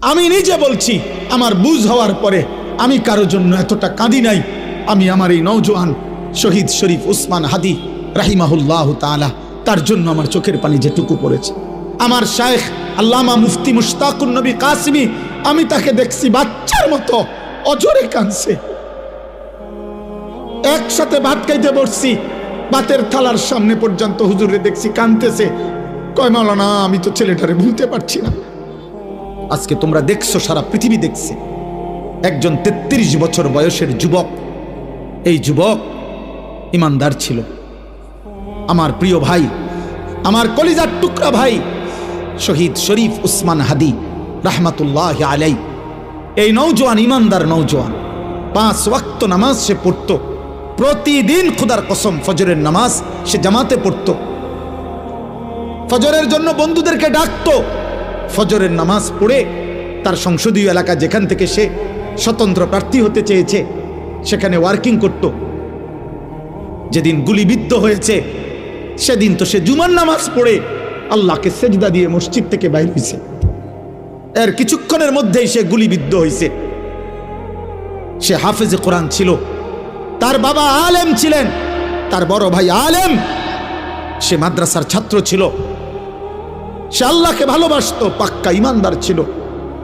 আমি নিজে বলছি, আমার বুঝ হওয়ার পরে আমি কারোর জন্য এতটা কাঁদি নাই। আমি আমার এই নওজোয়ান শহীদ শরীফ উসমান হাদি রাহিমাহুল্লাহ তাআলা, তার জন্য আমার চোখের পানি যেটুকু পড়েছে। আমার শায়েখ আল্লামা মুফতি মুশতাকুন নবী কাসিমি, আমি তাকে দেখছি বাচ্চার মতো অজরে কাঁদছে। একসাথে ভাত খাইতে বসছি, ভাতের থালার সামনে পর্যন্ত হুজুরে দেখছি কাঁদতেছে। কয় মাওলানা, আমি তো ছেলেটারে ভুলতে পারছি না। আজকে তোমরা দেখছো, সারা পৃথিবী দেখছে, একজন 33 বছর বয়সের যুবক। এই যুবক ইমানদার ছিল। আমার প্রিয় ভাই, আমার কলিজার টুকরা ভাই শহীদ শরীফ উসমান হাদি রাহমাতুল্লাহ আলাই, এই নওজোয়ান ইমানদার নওজোয়ান। 5 ওয়াক্ত নামাজ সে পড়তো প্রতিদিন। খুদার কসম, ফজরের নামাজ সে জামাতে পড়তো। ফজরের জন্য বন্ধুদেরকে ডাকতো। ফজরের নামাজ পড়ে তার সংসদীয় এলাকা, যেখান থেকে সে স্বতন্ত্র প্রার্থী হতে চেয়েছে, সেখানে ওয়ার্কিং করত। যেদিন গুলিবিদ্ধ হয়েছে সেদিন তো সে জুমার নামাজ পড়ে আল্লাহকে সেজদা দিয়ে মসজিদ থেকে বাইর হয়েছে। এর কিছুক্ষণের মধ্যেই সে গুলিবিদ্ধ হয়েছে। সে হাফেজে কোরআন ছিল, তার বাবা আলেম ছিলেন, তার বড় ভাই আলেম, সে মাদ্রাসার ছাত্র ছিল, সে আল্লাহকে ভালোবাসতো, পাক্কা ইমানদার ছিল।